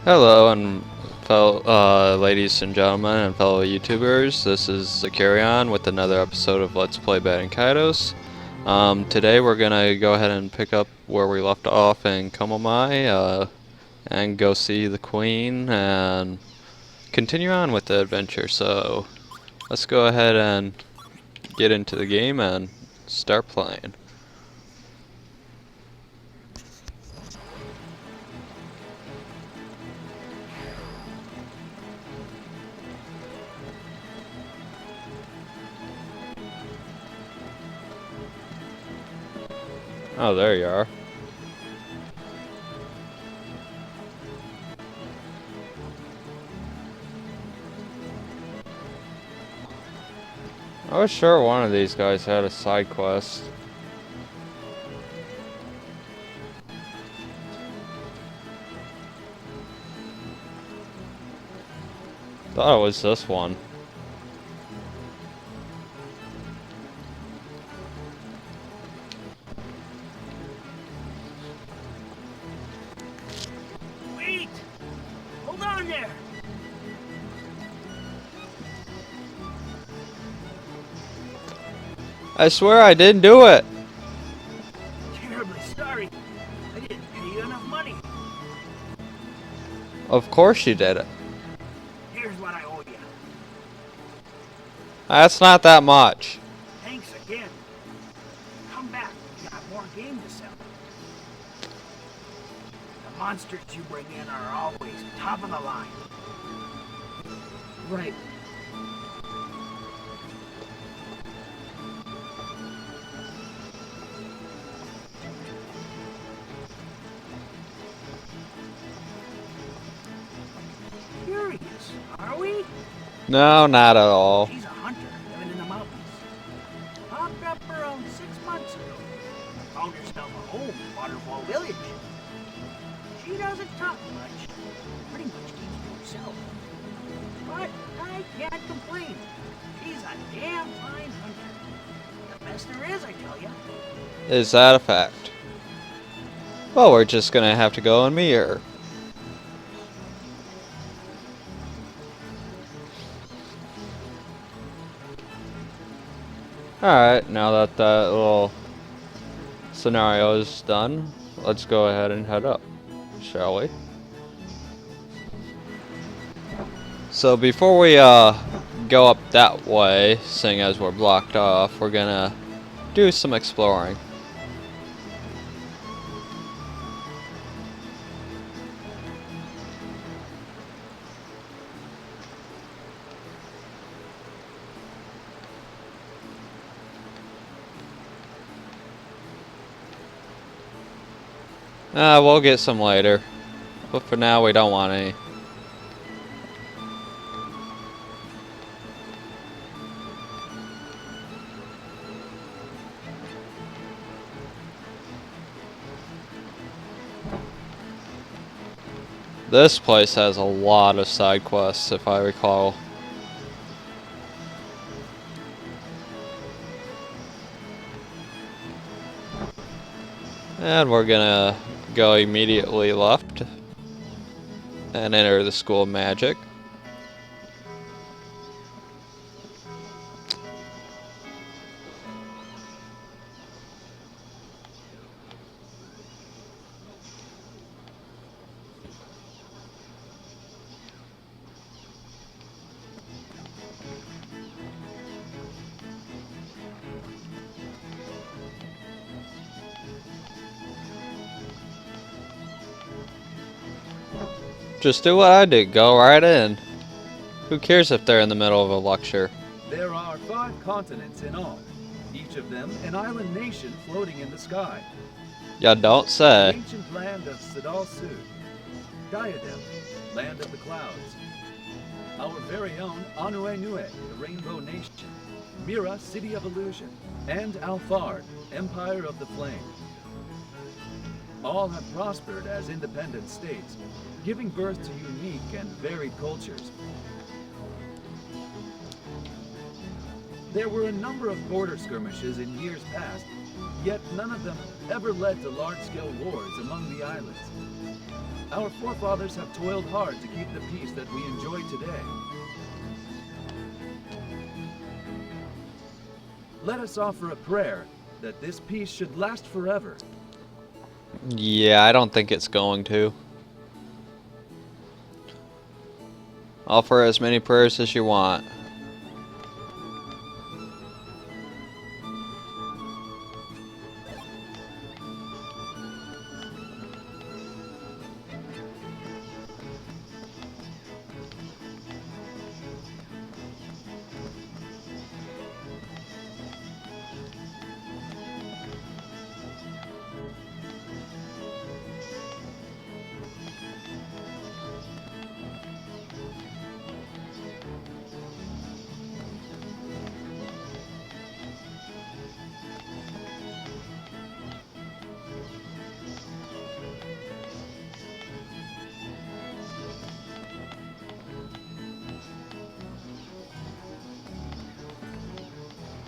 Hello, and fellow ladies and gentlemen, and fellow YouTubers. This is Zakarion with another episode of Let's Play Baten Kaitos. Today we're gonna go ahead and pick up where we left off in Komo Mai, and go see the Queen and continue on with the adventure. So let's go ahead and get into the game and start playing. Oh, there you are. I was sure one of these guys had a side quest. Thought it was this one. Wait! Hold on there! I swear I didn't do it! Terribly sorry. I didn't pay you enough money. Of course you did it. Here's what I owe you. That's not that much. Thanks again. Come back. We got more game to sell. The monsters you bring in are always top of the line. Right. Curious, are we? No, not at all. She's a hunter living in the mountains. Popped up around 6 months ago. Found herself a home in Waterfall Village. She doesn't talk much. Pretty much keeps to herself. But I can't complain. She's a damn fine hunter. The best there is, I tell you. Is that a fact? Well, we're just gonna have to go and meet her. Alright, now that that little scenario is done, let's go ahead and head up, shall we? So before we go up that way, seeing as we're blocked off, we're gonna do some exploring. We'll get some later, but for now we don't want any. This place has a lot of side quests, if I recall. And we're gonna go immediately left and enter the School of Magic. Just do what I did, go right in. Who cares if they're in the middle of a lecture? There are 5 continents in all, each of them an island nation floating in the sky. Ya don't The say. ancient land of Sadal Sud, Diadem, land of the clouds. Our very own Anuenue, the Rainbow Nation. Mira, City of Illusion. And Alfard, Empire of the Flame. All have prospered as independent states, giving birth to unique and varied cultures. There were a number of border skirmishes in years past, yet none of them ever led to large-scale wars among the islands. Our forefathers have toiled hard to keep the peace that we enjoy today. Let us offer a prayer that this peace should last forever. Yeah, I don't think it's going to. Offer as many prayers as you want.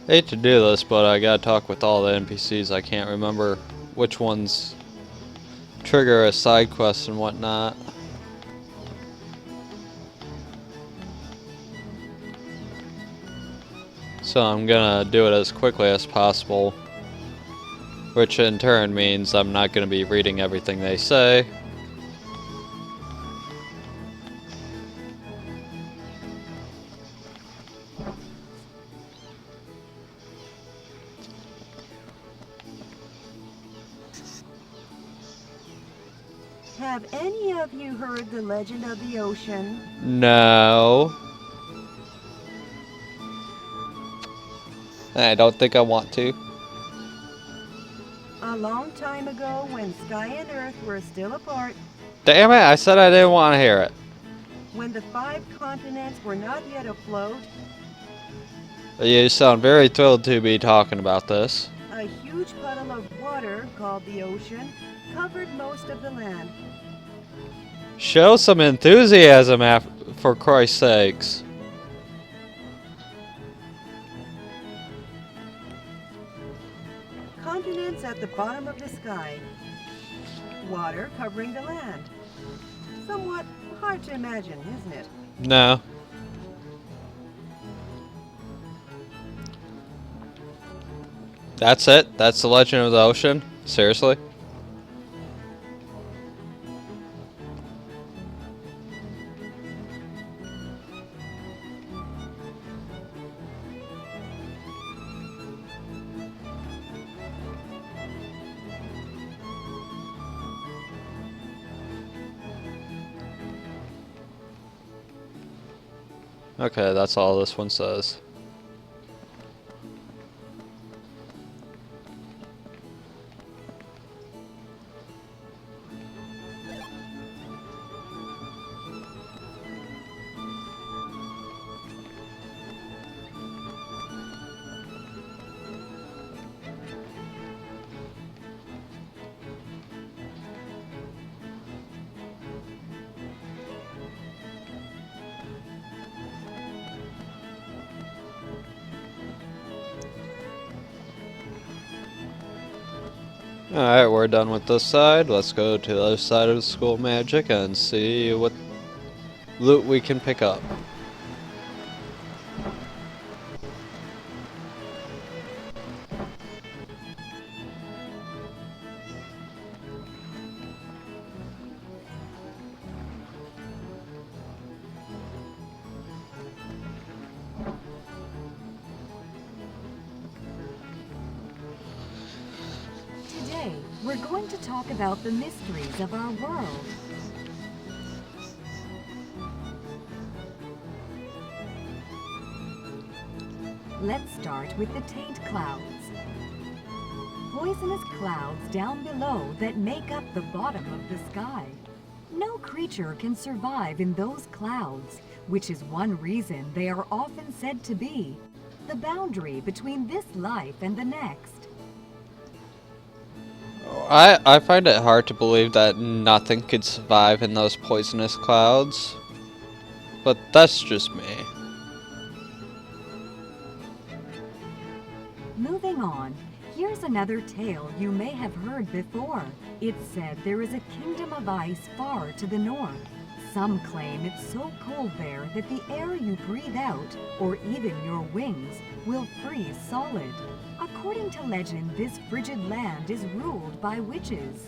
I hate to do this, but I gotta talk with all the NPCs. I can't remember which ones trigger a side quest and whatnot. So I'm gonna do it as quickly as possible, which in turn means I'm not gonna be reading everything they say. Have any of you heard the legend of the ocean? No. I don't think I want to. A long time ago, when sky and earth were still apart, Damn it, I said I didn't want to hear it. when the 5 continents were not yet afloat, You sound very thrilled to be talking about this. a huge puddle of water, called the ocean, covered most of the land. Show some enthusiasm, for Christ's sakes. Continents at the bottom of the sky. Water covering the land. Somewhat hard to imagine, isn't it? No. That's it? That's the legend of the ocean? Seriously? Okay, that's all this one says. Alright, we're done with this side. Let's go to the other side of the school of magic and see what loot we can pick up. Today, we're going to talk about the mysteries of our world. Let's start with the taint clouds. Poisonous clouds down below that make up the bottom of the sky. No creature can survive in those clouds, which is one reason they are often said to be the boundary between this life and the next. I find it hard to believe that nothing could survive in those poisonous clouds. But that's just me. Moving on, here Here's another tale you may have heard before. It's said there is a kingdom of ice far to the north. Some claim it's so cold there that the air you breathe out, or even your wings, will freeze solid. According to legend, this frigid land is ruled by witches.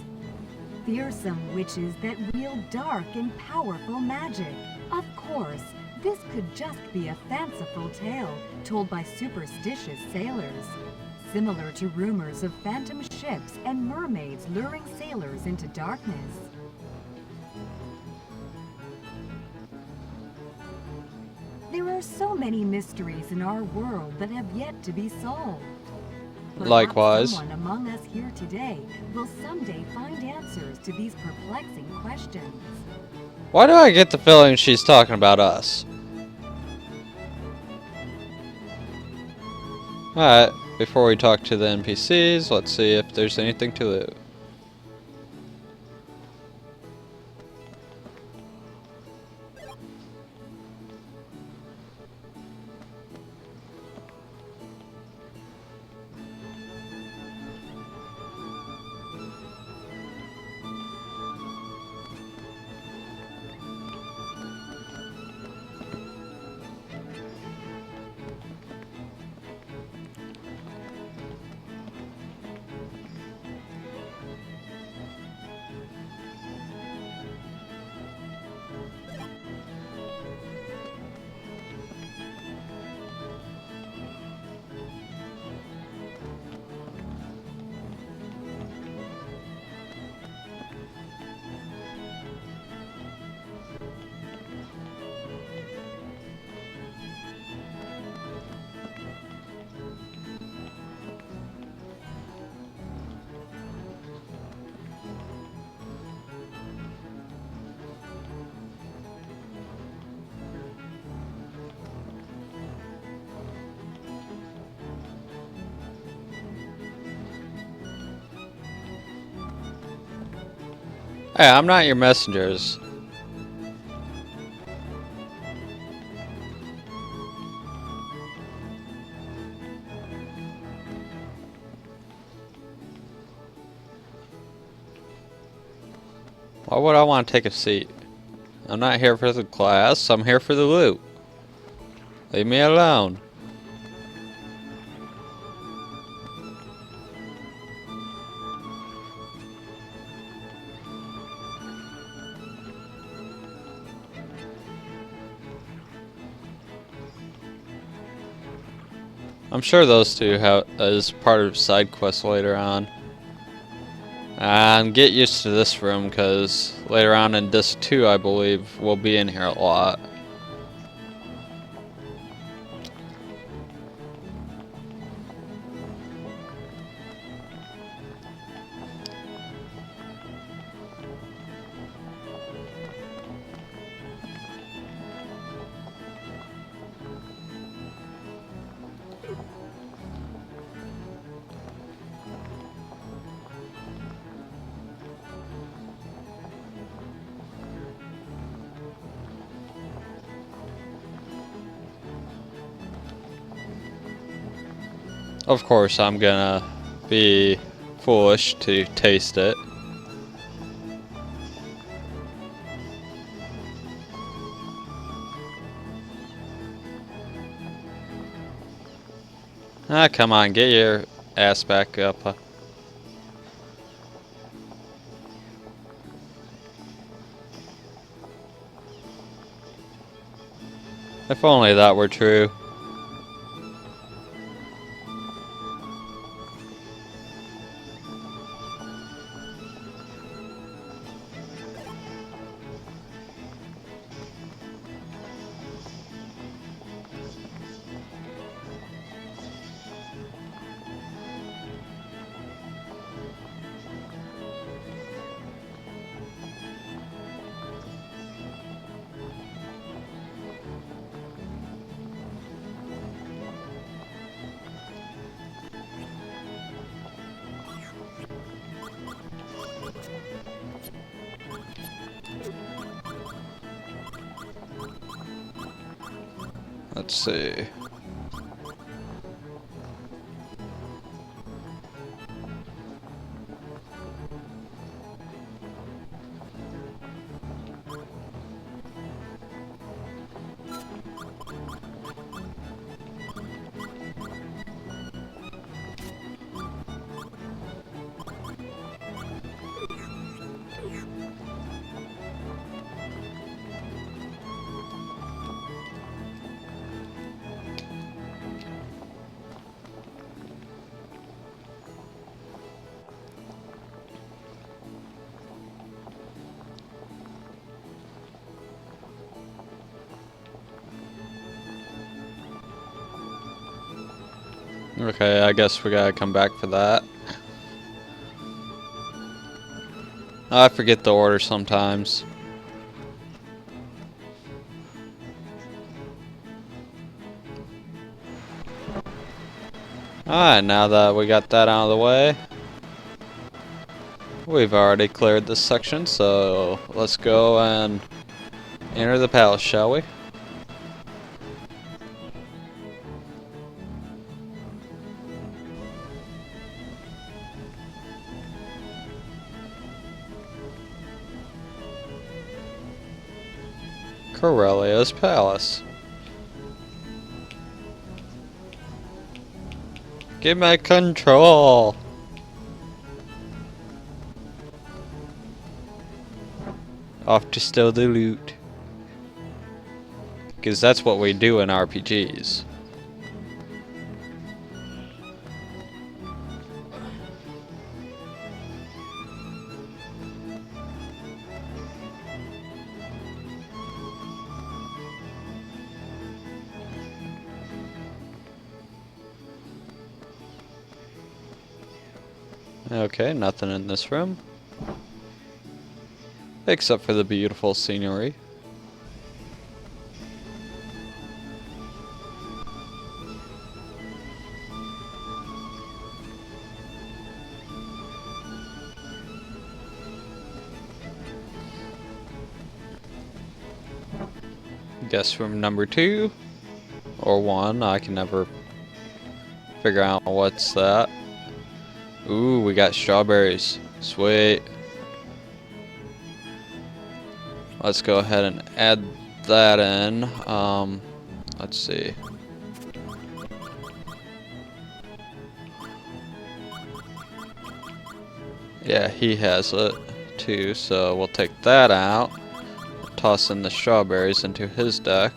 Fearsome witches that wield dark and powerful magic. Of course, this could just be a fanciful tale told by superstitious sailors, similar to rumors of phantom ships and mermaids luring sailors into darkness. There are so many mysteries in our world that have yet to be solved. Perhaps Likewise. someone among us here today will someday find answers to these perplexing questions. Why do I get the feeling she's talking about us? Alright, before we talk to the NPCs, let's see if there's anything to loot. Hey, I'm not your messengers. Why would I want to take a seat? I'm not here for the class, I'm here for the loot. Leave me alone. I'm sure those two have as part of side quests later on. And get used to this room, because later on in disc 2, I believe, we'll be in here a lot. Of course, I'm gonna be foolish to taste it. Ah, come on, get your ass back up. If only that were true. Let's see. Okay, I guess we gotta come back for that. I forget the order sometimes. Alright, now that we got that out of the way, we've already cleared this section, so let's go and enter the palace, shall we? Corellia's Palace. Give me control! Off to steal the loot. Because that's what we do in RPGs. Okay, nothing in this room. Except for the beautiful scenery. Guess room number 2 or 1, I can never figure out what's that. Ooh, we got strawberries. Sweet. Let's go ahead and add that in. Let's see. Yeah, he has it too, so we'll take that out. Toss in the strawberries into his deck.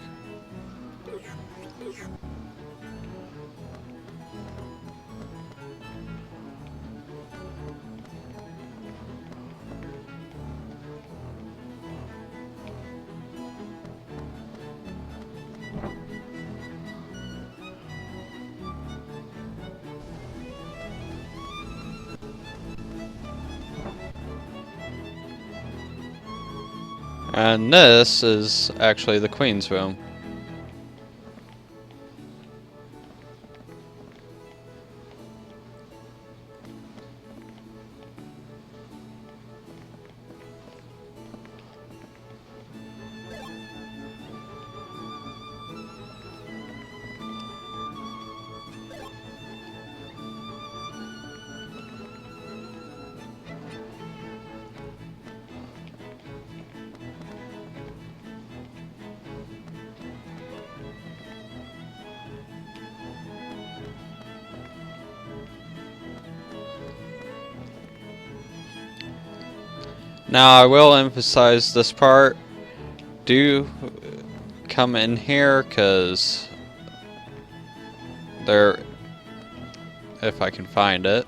And this is actually the Queen's room. Now I will emphasize this part. Do come in here, cause there, if I can find it.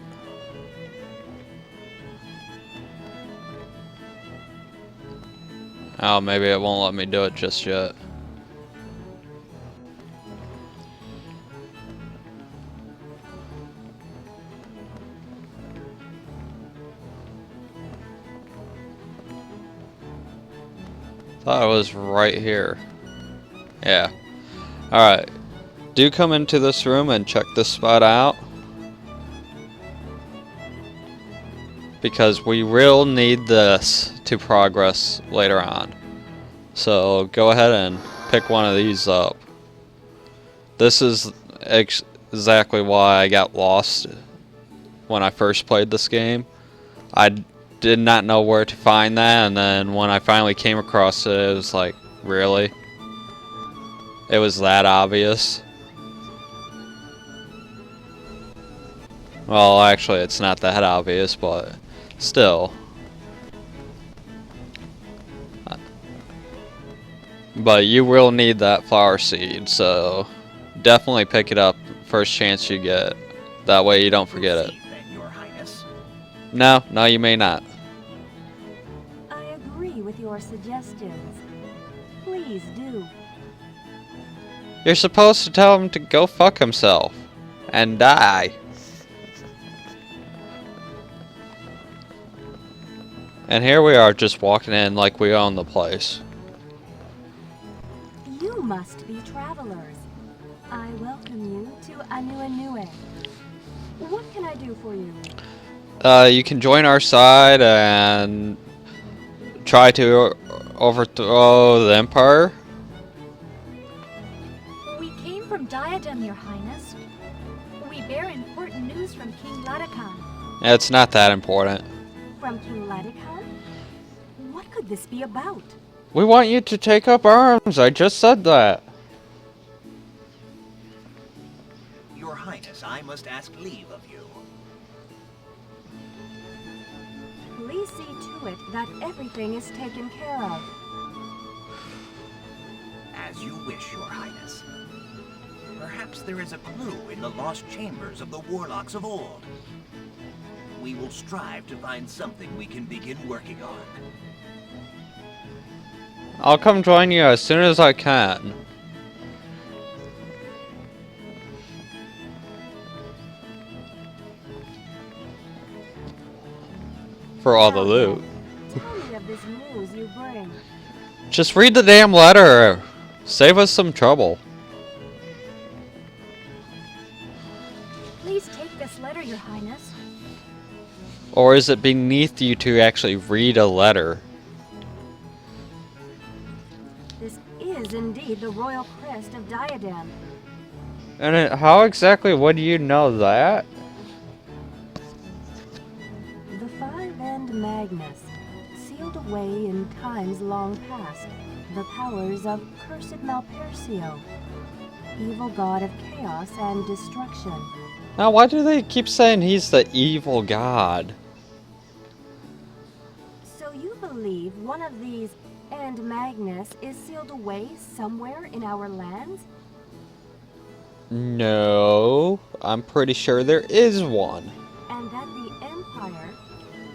Oh, maybe it won't let me do it just yet. Thought it was right here. Yeah. Alright. Do come into this room and check this spot out. Because we will need this to progress later on. So go ahead and pick one of these up. This is exactly why I got lost when I first played this game. I did not know where to find that, and then when I finally came across it, it was like, really? It was that obvious? Well, actually, it's not that obvious, but still. But you will need that flower seed, so definitely pick it up first chance you get. That way you don't forget it. Your Highness. No, you may not. I agree with your suggestions. Please do. You're supposed to tell him to go fuck himself. and die. And here we are just walking in like we own the place. You must be travelers. I welcome you to Anuenue. What can I do for you? You can join our side and try to overthrow the Empire. We came from Diadem, Your Highness. We bear important news from King Latakan. It's not that important. From King Latakan? What could this be about? We want you to take up arms. I just said that. Your Highness, I must ask leave of you. Please see to it that everything is taken care of. As you wish, Your Highness. Perhaps there is a clue in the lost chambers of the warlocks of old. We will strive to find something we can begin working on. I'll come join you as soon as I can. For all the loot. Tell me of this news you bring. Just read the damn letter. Save us some trouble. Please take this letter, Your Highness. Or is it beneath you to actually read a letter? This is indeed the royal crest of Diadem. And how exactly would you know that? The five-end Magnus, sealed away in times long past, the powers of cursed Malpersio, evil god of chaos and destruction. Now, why do they keep saying he's the evil god? So you believe one of these and Magnus is sealed away somewhere in our lands? No, I'm pretty sure there is one. And that the Empire,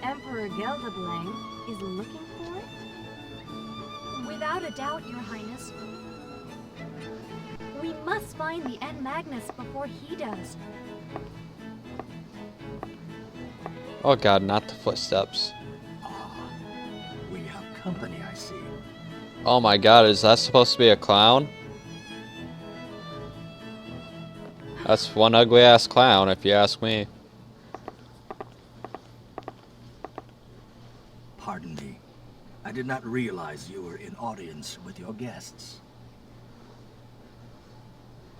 Emperor Geldoblame, is looking for it? Without a doubt, Your Highness. We must find the N Magnus before he does. Oh god, not the footsteps. We have company, I see. Oh my god, is that supposed to be a clown? That's one ugly ass clown, if you ask me. Pardon me. I did not realize you were in audience with your guests.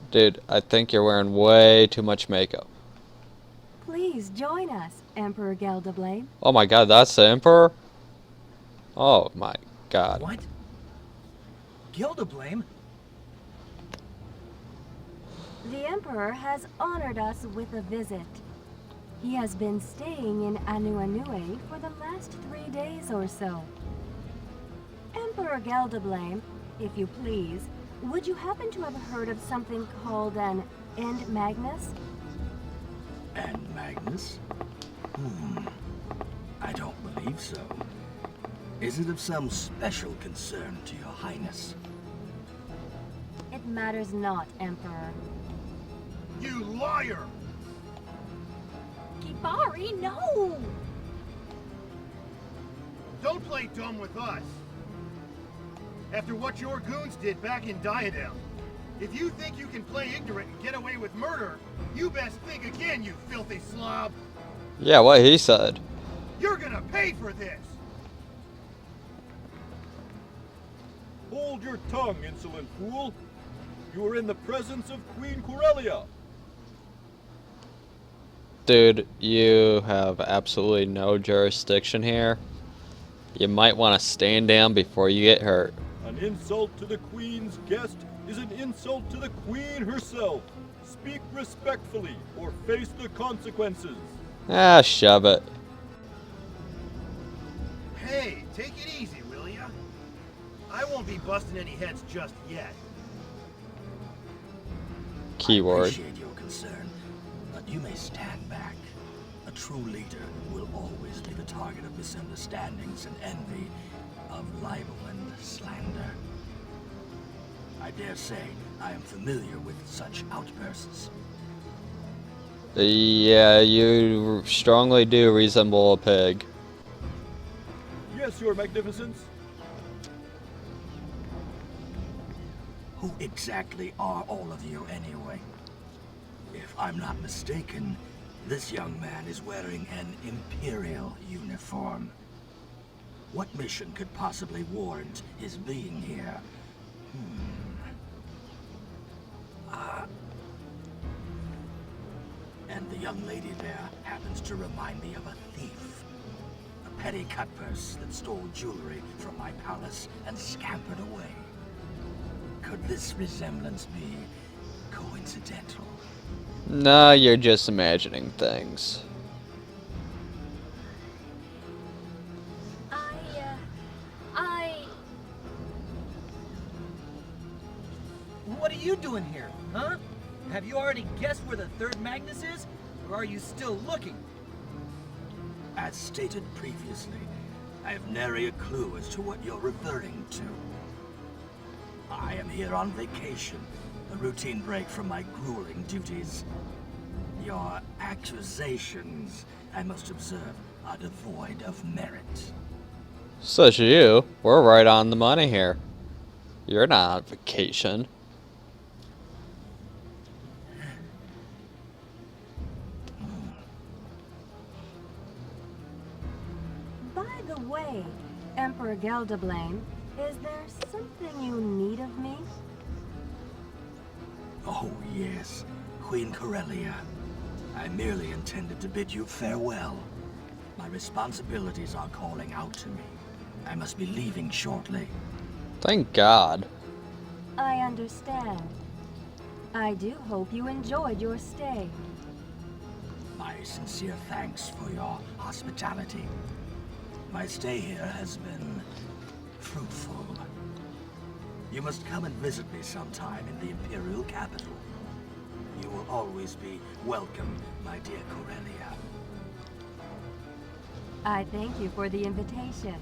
Dude, I think you're wearing way too much makeup. Please join us, Emperor Geldoblame. Oh my god, that's the Emperor? Oh my god. What? Geldoblame? The Emperor has honored us with a visit. He has been staying in Anuenue for the last 3 days or so. Emperor Geldoblame, if you please, would you happen to have heard of something called an End Magnus? And Magnus? I don't believe so. Is it of some special concern to your highness? It matters not, Emperor. You liar! Kibari, no! Don't play dumb with us. After what your goons did back in Diadem, if you think you can play ignorant and get away with murder, you best think again, you filthy slob. Yeah, what he said. You're gonna pay for this. Hold your tongue, insolent fool! You are in the presence of Queen Corellia! Dude, you have absolutely no jurisdiction here. You might want to stand down before you get hurt. An insult to the Queen's guest is an insult to the Queen herself. Speak respectfully, or face the consequences. Ah, shove it. Hey, take it easy, will ya? I won't be busting any heads just yet. I Keyword. appreciate your concern, but you may stand back. A true leader will always be the target of misunderstandings and envy, of libel and slander. I dare say I am familiar with such outbursts. Yeah, you strongly do resemble a pig. Yes, Your Magnificence. Who exactly are all of you, anyway? If I'm not mistaken, this young man is wearing an Imperial uniform. What mission could possibly warrant his being here? And the young lady there happens to remind me of a thief. A petty cutpurse that stole jewelry from my palace and scampered away. Could this resemblance be coincidental? No, you're just imagining things. I... What are you doing here, huh? Have you already guessed where the third Magnus is? Or are you still looking? As stated previously, I have nary a clue as to what you're referring to. I am here on vacation, a routine break from my grueling duties. Your accusations, I must observe, are devoid of merit. Such as you, we're right on the money here. You're not on vacation. By the way, Emperor Geldoblame, is there something you need of me? Oh yes, Queen Corellia. I merely intended to bid you farewell. My responsibilities are calling out to me. I must be leaving shortly. Thank God. I understand. I do hope you enjoyed your stay. My sincere thanks for your hospitality. My stay here has been fruitful. You must come and visit me sometime in the Imperial capital. You will always be welcome, my dear Corellia. I thank you for the invitation.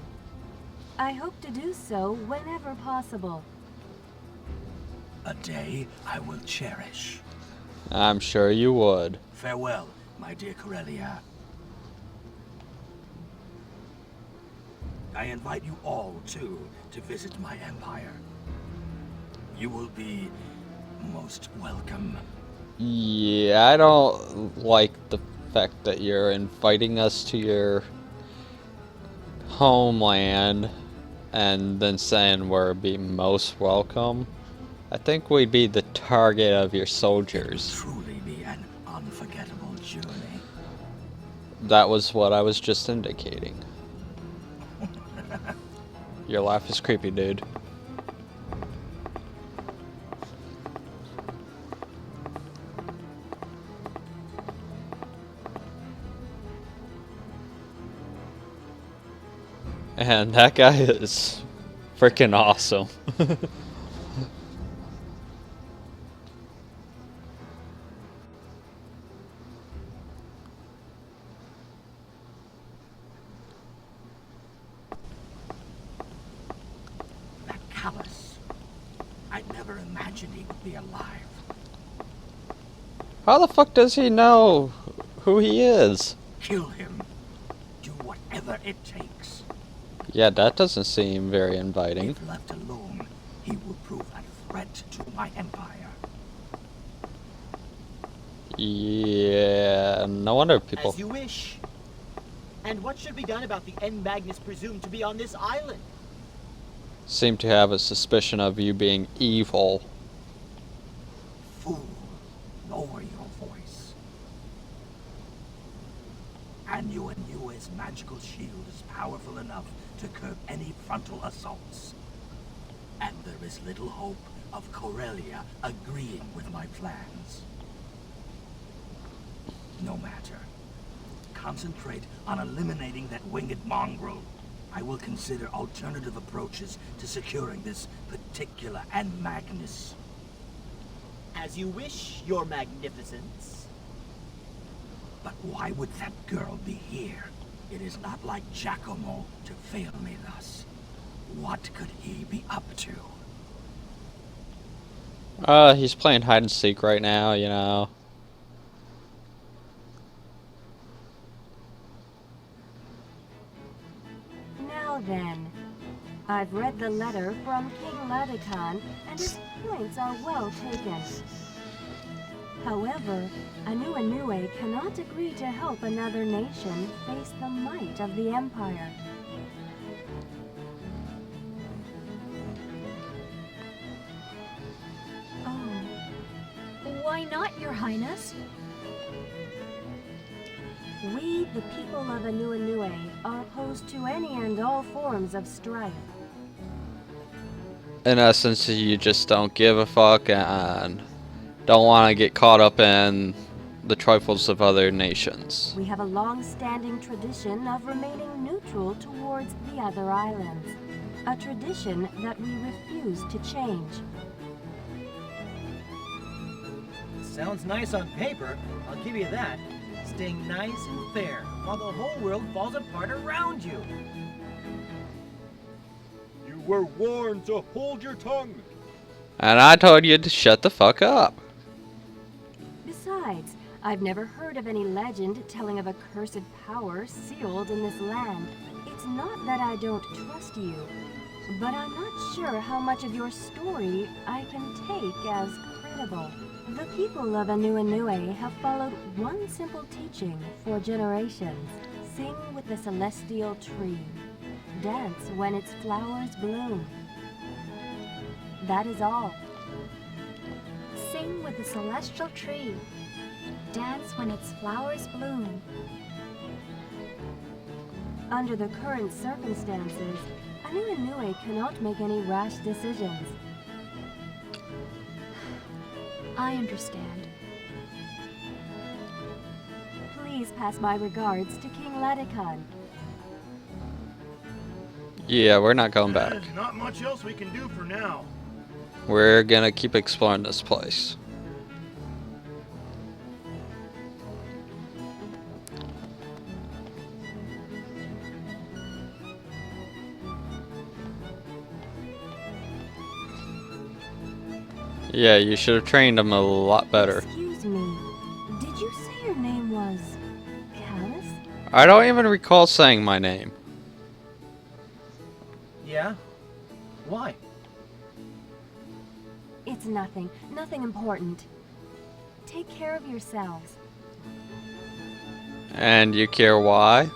I hope to do so whenever possible. A day I will cherish. I'm sure you would. Farewell, my dear Corellia. I invite you all, too, to visit my empire. You will be most welcome. Yeah, I don't like the fact that you're inviting us to your homeland and then saying we're being most welcome. I think we'd be the target of your soldiers. It will truly be an unforgettable journey. That was what I was just indicating. Your laugh is creepy, dude. And that guy is freaking awesome. That callous. I never imagined he would be alive. How the fuck does he know who he is? Kill him. Do whatever it takes. Yeah, that doesn't seem very inviting. If left alone, he will prove a threat to my empire. Yeah, no wonder people As you wish. And what should be done about the N Magnus presumed to be on this island? seem to have a suspicion of you being evil. Fool, lower your voice. Anuenue's magical shield is powerful enough to curb any frontal assaults. And there is little hope of Corellia agreeing with my plans. No matter. Concentrate on eliminating that winged mongrel. I will consider alternative approaches to securing this particular N Magnus. As you wish, your magnificence. But why would that girl be here? It is not like Giacomo to fail me thus. What could he be up to? He's playing hide and seek right now, you know. I've read the letter from King Ladekan, and his points are well taken. However, Anuenue cannot agree to help another nation face the might of the Empire. Oh. Why not, Your Highness? We, the people of Anuenue, are opposed to any and all forms of strife. In essence, you just don't give a fuck and don't want to get caught up in the trifles of other nations. We have a long-standing tradition of remaining neutral towards the other islands. A tradition that we refuse to change. Sounds nice on paper, I'll give you that. Staying nice and fair, while the whole world falls apart around you. You were warned to hold your tongue. And I told you to shut the fuck up. Besides, I've never heard of any legend telling of a cursed power sealed in this land. It's not that I don't trust you, but I'm not sure how much of your story I can take as credible. The people of Anuenue have followed one simple teaching for generations. Sing with the celestial tree. Dance when its flowers bloom. That is all. Sing with the celestial tree. Dance when its flowers bloom. Under the current circumstances, Anuenue cannot make any rash decisions. I understand. Please pass my regards to King Ladekan. Yeah, we're not going back. There's not much else we can do for now. We're gonna keep exploring this place. Yeah, you should have trained him a lot better. Excuse me. Did you say your name was Callus? I don't even recall saying my name. Yeah? Why? It's nothing. Nothing important. Take care of yourselves. And you care why?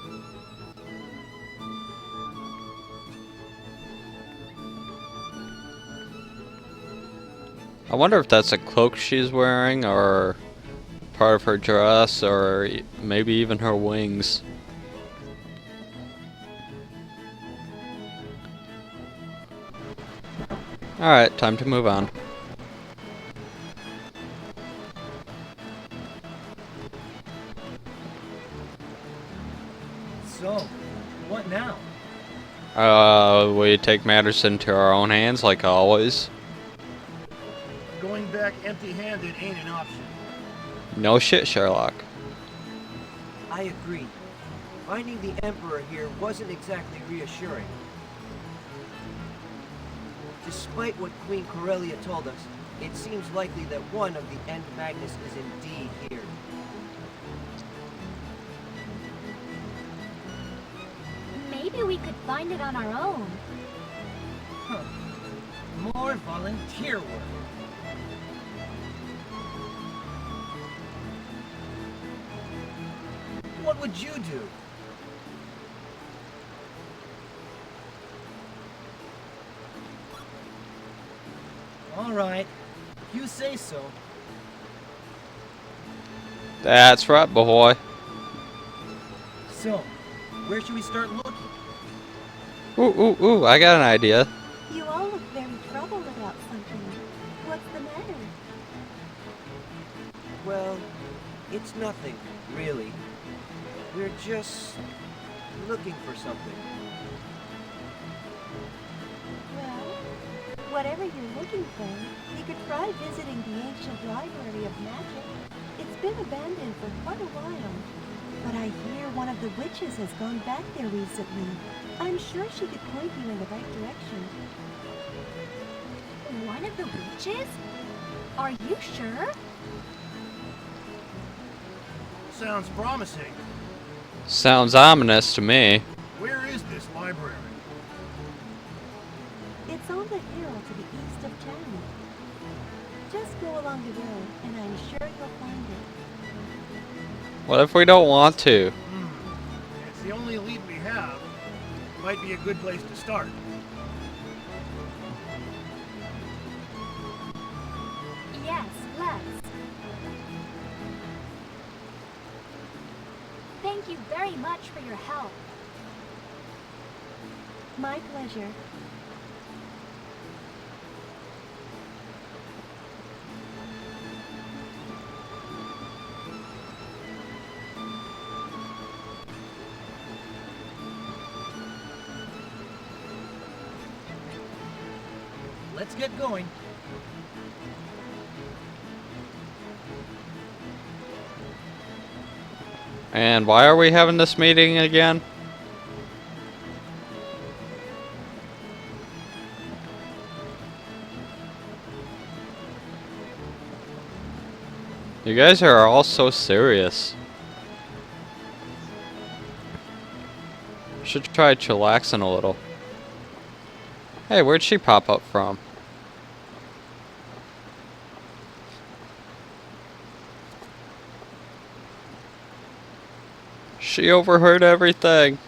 I wonder if that's a cloak she's wearing, or part of her dress, or maybe even her wings. Alright, time to move on. So, what now? We take matters into our own hands, like always. Going back empty-handed ain't an option. No shit, Sherlock. I agree. Finding the Emperor here wasn't exactly reassuring. Despite what Queen Corellia told us, it seems likely that one of the End Magnus is indeed here. Maybe we could find it on our own. Huh. More volunteer work. What would you do? All right, if you say so. That's right, boy. So, where should we start looking? Ooh, I got an idea. You all look very troubled about something. What's the matter? Well, it's nothing, really. We're just looking for something. Well, whatever you're looking for, you could try visiting the ancient library of magic. It's been abandoned for quite a while. But I hear one of the witches has gone back there recently. I'm sure she could point you in the right direction. One of the witches? Are you sure? Sounds promising. Sounds ominous to me. Where is this library? along the road, and I'm sure you'll find it. What if we don't want to? It's the only lead we have. Might be a good place to start. Yes, let's. Thank you very much for your help. My pleasure. Let's get going. And why are we having this meeting again? You guys are all so serious. Should try chillaxing a little. Hey, where'd she pop up from? She overheard everything.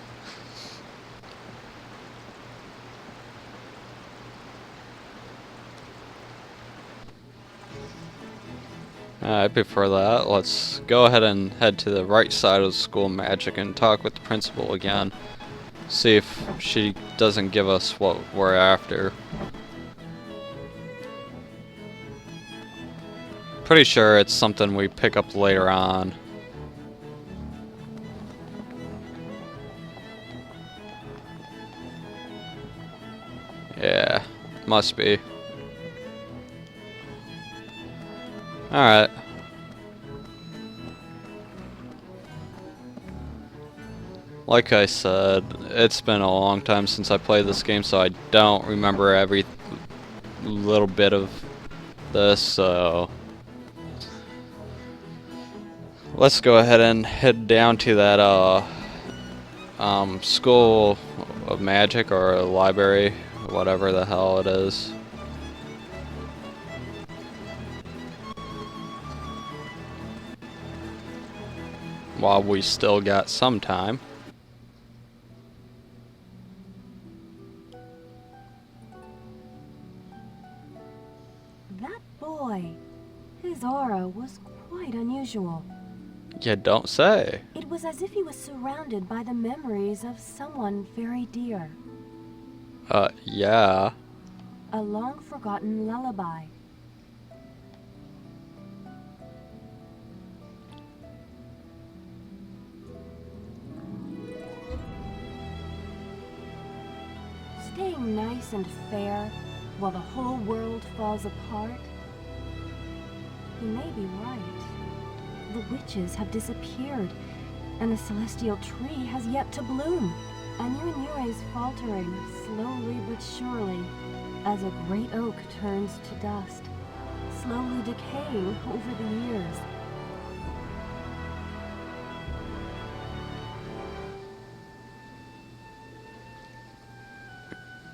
I prefer that. Let's go ahead and head to the right side of the school of magic and talk with the principal again. See if she doesn't give us what we're after. Pretty sure it's something we pick up later on. Yeah, must be. Alright. Like I said, it's been a long time since I played this game, so I don't remember every little bit of this, so let's go ahead and head down to that school of magic or library, whatever the hell it is. While we still got some time. That boy, his aura was quite unusual. You don't say. It was as if he was surrounded by the memories of someone very dear. Yeah. A long-forgotten lullaby. Staying nice and fair while the whole world falls apart? He may be right. The witches have disappeared, and the celestial tree has yet to bloom. Anuenue is faltering, slowly but surely, as a great oak turns to dust, slowly decaying over the years.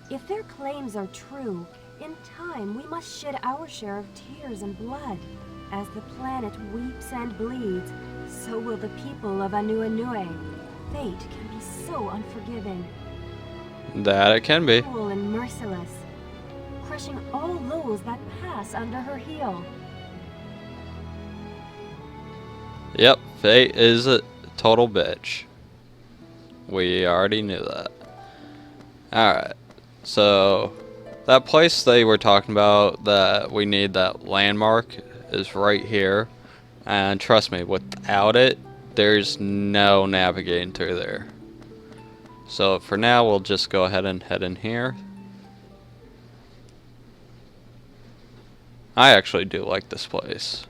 If their claims are true, in time we must shed our share of tears and blood. As the planet weeps and bleeds, so will the people of Anuenue. Fate can be so unforgiving. That it can be. Cruel and merciless, crushing all those that pass under her heel. Yep, Fate is a total bitch. We already knew that. Alright, so that place they were talking about that we need that landmark is right here. And trust me, without it, there's no navigating through there. So for now, we'll just go ahead and head in here. I actually do like this place.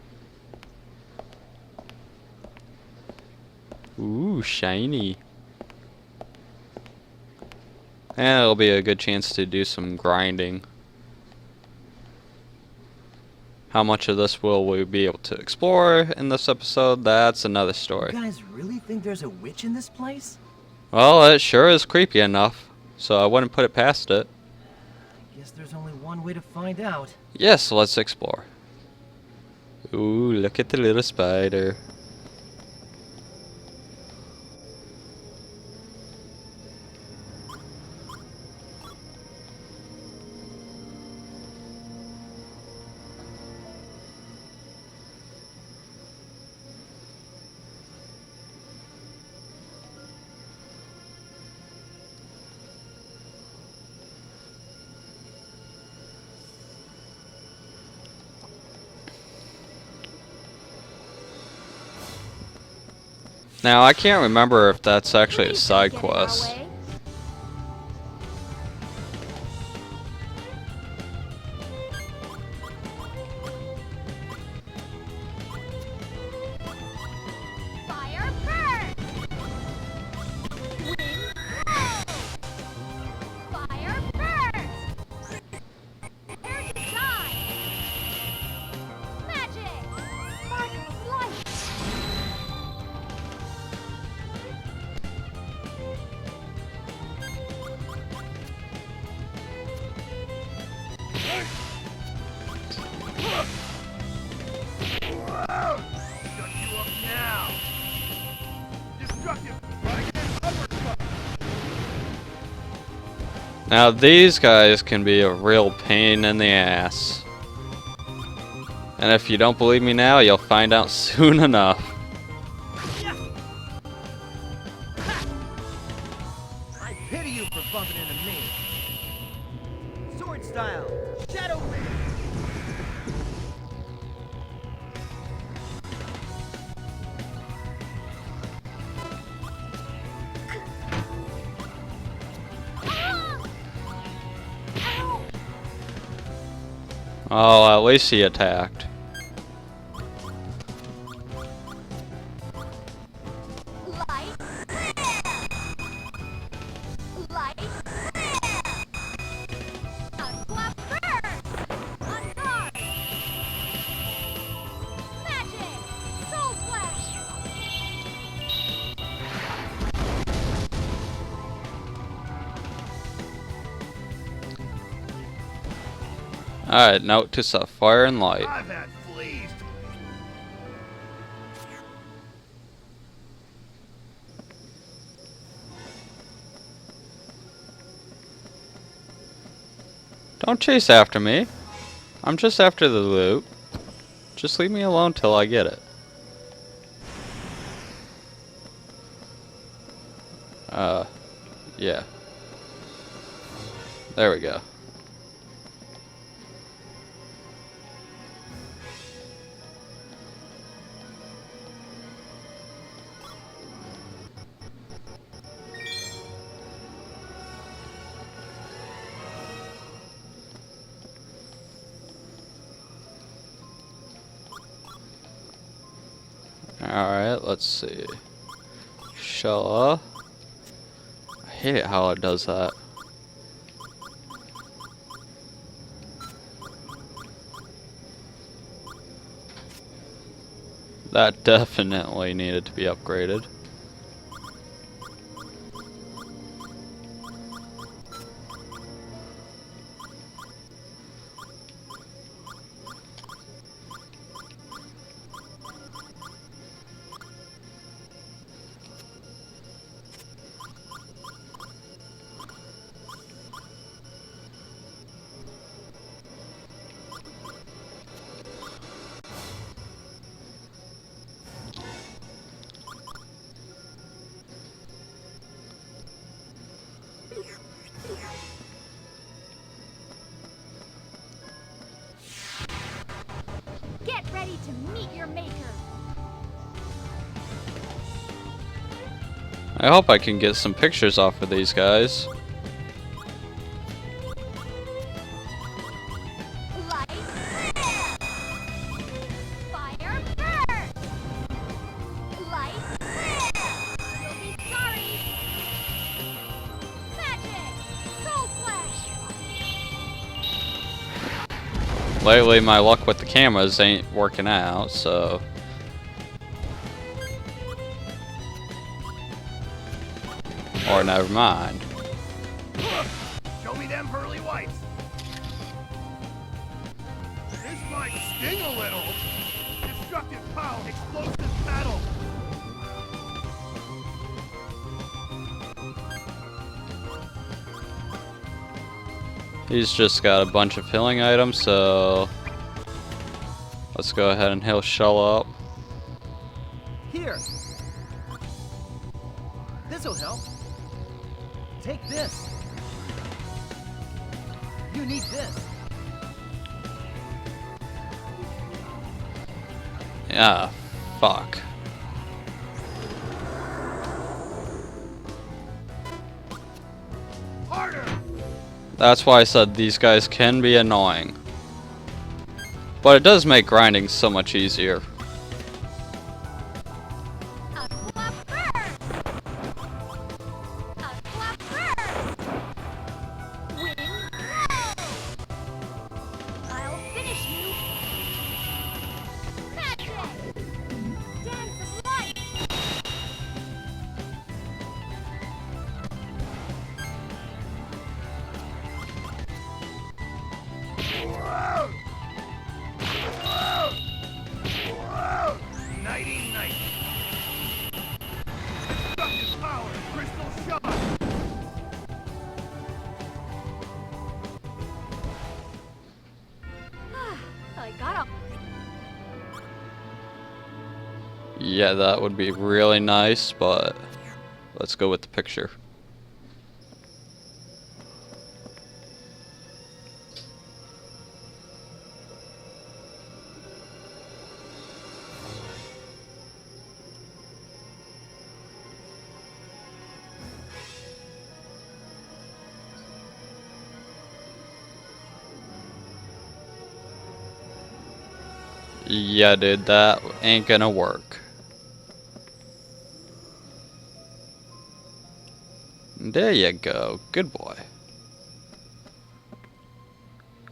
Ooh, shiny. And it'll be a good chance to do some grinding. How much of this will we be able to explore in this episode? That's another story. You guys really think there's a witch in this place? Well, it sure is creepy enough, so I wouldn't put it past it. I guess there's only one way to find out. Yes, let's explore. Ooh, look at the little spider. Now, I can't remember if that's actually a side quest. Now these guys can be a real pain in the ass. And if you don't believe me now, you'll find out soon enough. I pity you for bumping into me. Sword style, Geldoblame. Oh, at least he attacked. Alright, note to self, fire and light. I've had fleas. Don't chase after me. I'm just after the loot. Just leave me alone till I get it. Yeah. There we go. Alright, let's see. Shella. I hate it how it does that. That definitely needed to be upgraded. Get ready to meet your maker. I hope I can get some pictures off of these guys. Lately, my luck with the cameras ain't working out, so... Or never mind. Show me them pearly whites. This might sting a little. Destructive power! Explosive battle! He's just got a bunch of healing items, so let's go ahead and heal Shell up. Here. This'll help. Take this. You need this. Yeah, fuck. Harder! That's why I said these guys can be annoying. But it does make grinding so much easier. Nighty night! Destructive power! Crystal shot! I got him. Yeah, that would be really nice, but let's go with the picture. Yeah, dude, that ain't gonna work. There you go. Good boy.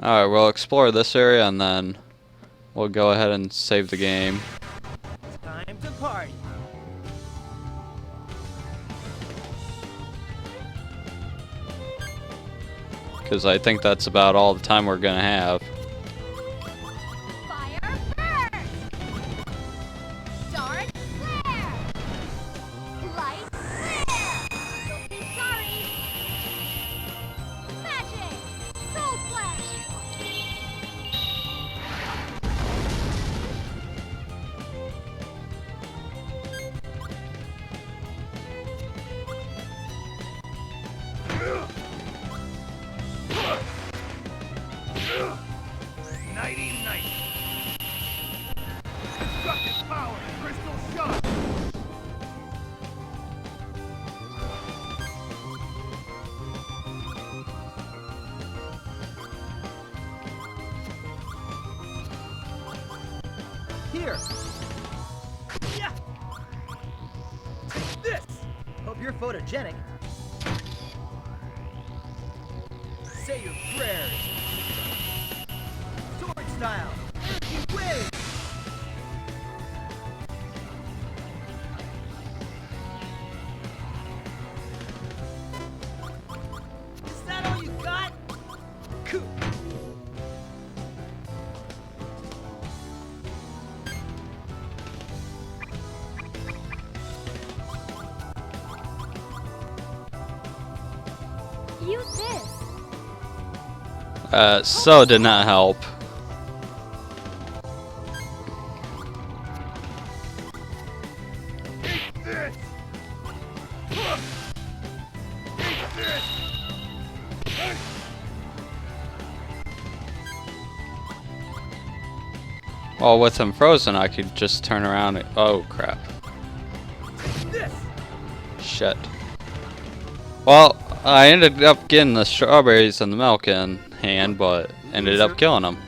Alright, we'll explore this area and then we'll go ahead and save the game. Time to party. Because I think that's about all the time we're gonna have. Fire burn. Dark flare. Light flare. Don't be sorry. Magic. Soul flash. Nighty night! Destructive power! Crystal shot! Here. Yeah. Take this. Hope you're photogenic. Say your prayers. Sword style. Earthy wave. Is that all you got? Cool. Use this. So did not help. Eat this! Eat this! Well, with him frozen, I could just turn around and... Oh, crap. This. Shit. Well, I ended up getting the strawberries and the milk in hand, but ended up killing them.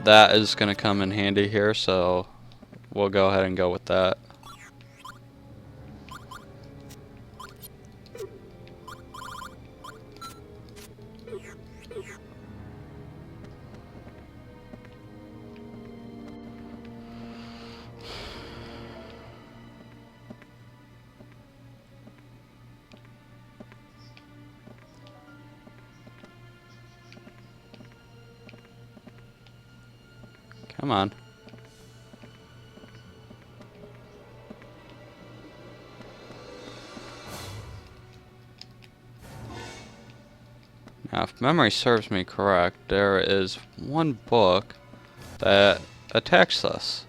That is going to come in handy here, so we'll go ahead and go with that. Come on. Now, if memory serves me correct, there is one book that attacks us.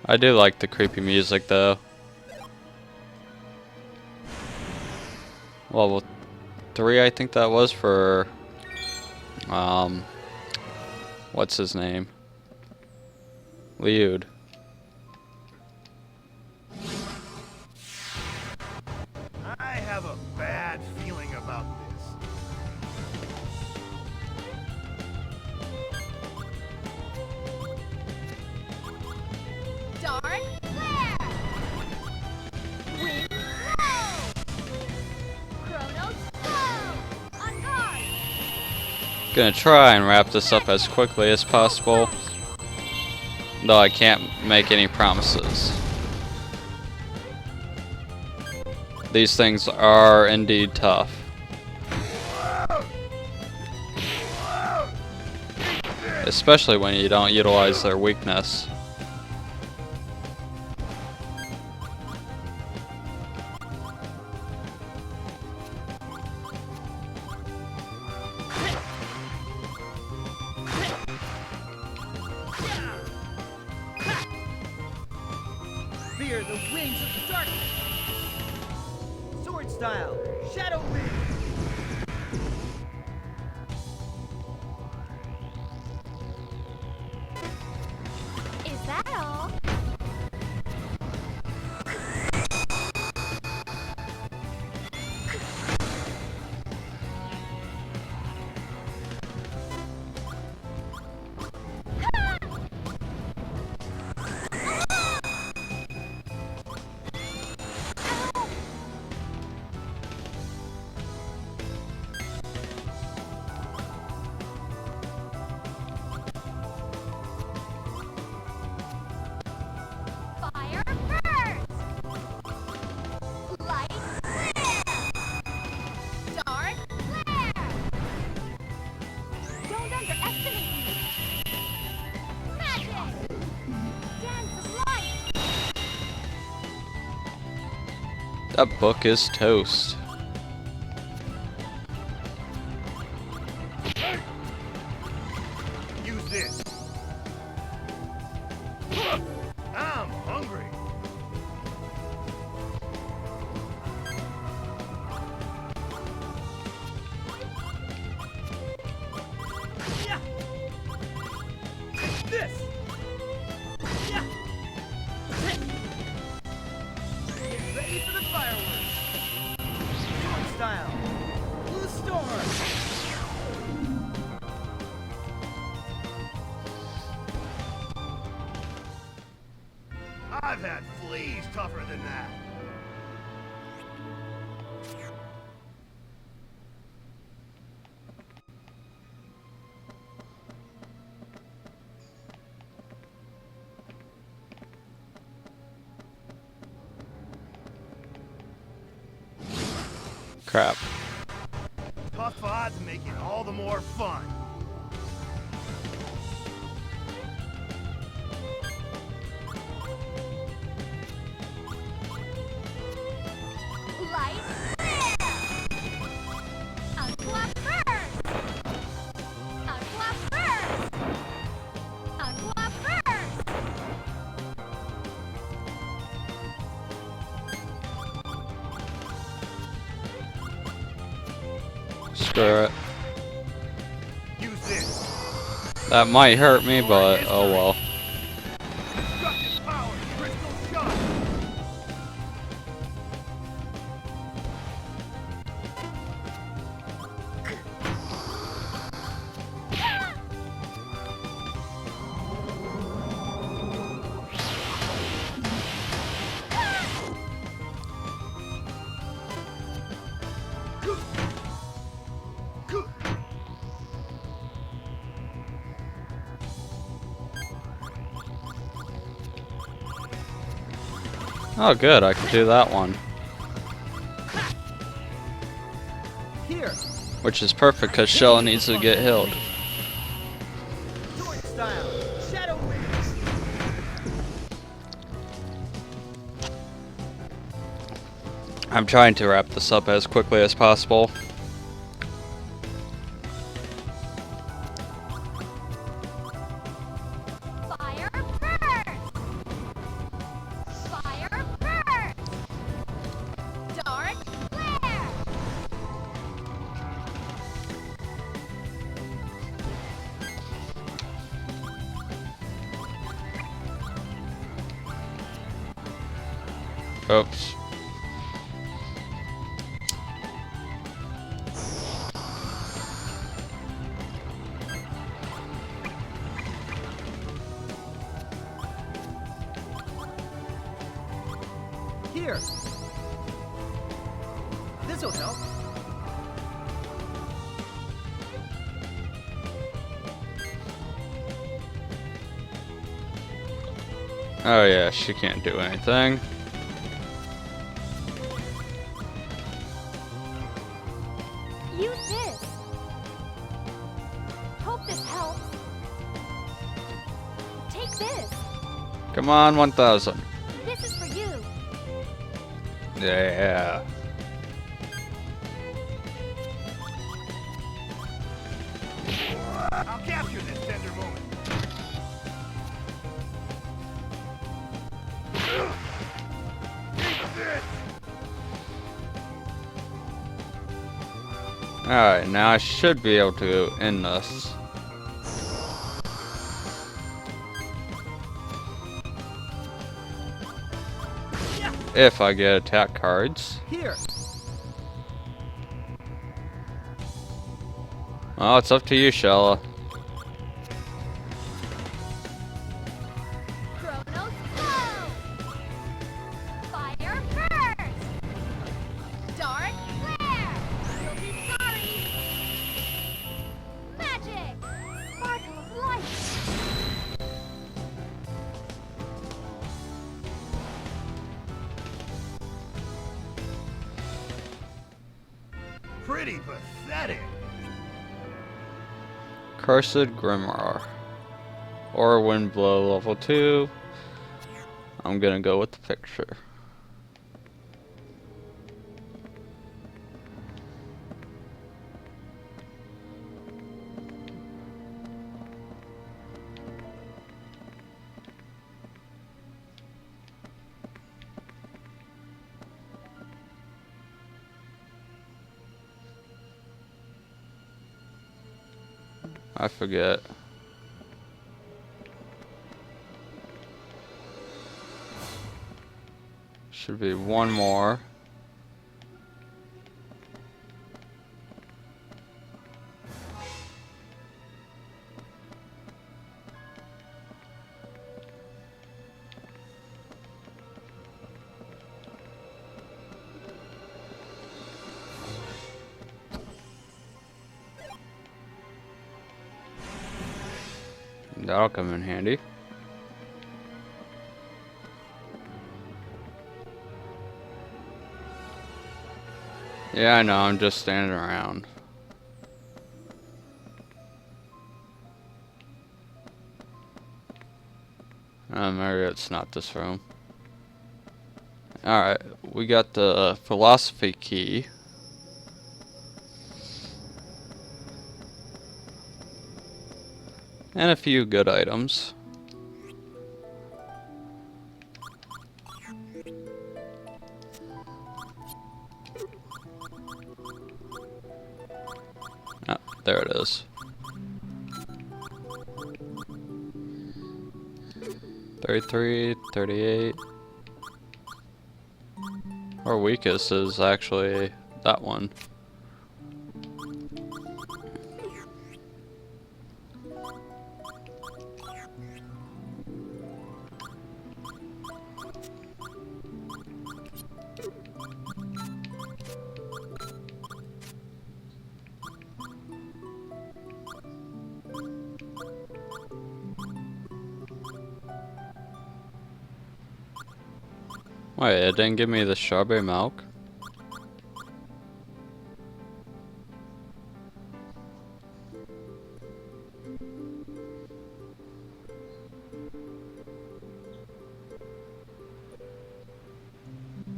I do like the creepy music though. Level 3, I think that was for what's his name? Liud. I have a bad feeling about this. Dark flare! Wind blow! Chronos slow! On guard! Gonna try and wrap this up as quickly as possible, though I can't make any promises. These things are indeed tough. Especially when you don't utilize their weakness. Fear the wings of darkness. Sword style, shadow wing. Is that all? Fire burst! Light flare! Dark flare! Don't underestimate me! Magic! Dance of light! That book is toast. Use this. I'm hungry. Yeah. This. Yeah. Get ready for the fireworks. Sword style, blue storm. I've had fleas tougher than that. Crap. Tough odds make it all the more fun. Light flare! Aqua burst! Aqua burst! Aqua burst! Screw it. Use this. That might hurt me, but oh well. Destructive power, crystal shot. Oh, good. I can do that one. Here. Which is perfect because Shell needs to get healed. Sword style. Shadow wings. I'm trying to wrap this up as quickly as possible. Fire burst! Fire burst! Dark flare! Oops. Here. This'll help. Oh yeah, she can't do anything. Use this. Hope this helps. Take this. Come on, 1000. This is for you. Yeah. I'll capture this tender moment. Take this! Alright, now I should be able to end this. If I get attack cards. Here. Oh, it's up to you, Shella. Chronos flow! Fire burst! Dark flare! You'll be sorry! Magic! Sparkle of light! Pretty pathetic. Cursed Grimoire. Or Windblow level 2. I'm gonna go with the picture. I forget. Should be one more. That'll come in handy. Yeah, I know, I'm just standing around. Maybe it's not this room. Alright, we got the philosophy key. And a few good items. Oh, there it is. 33, 38. Our weakest is actually that one. Wait, it didn't give me the strawberry milk?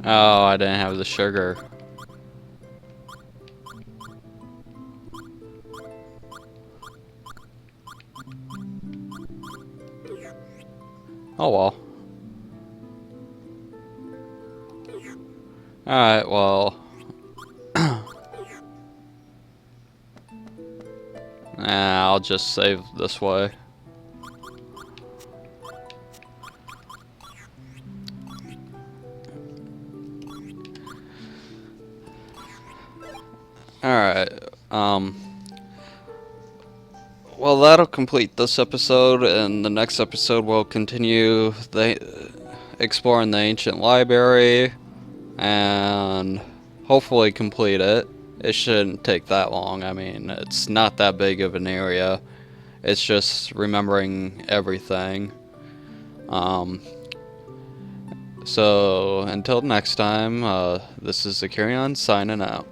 Oh, I didn't have the sugar. Oh well. Alright, well. I'll just save this way. Alright, well, that'll complete this episode, and the next episode we'll continue exploring the ancient library, and hopefully complete it. It shouldn't take that long. I mean, it's not that big of an area. It's just remembering everything. So, until next time, this is Zakarian signing out.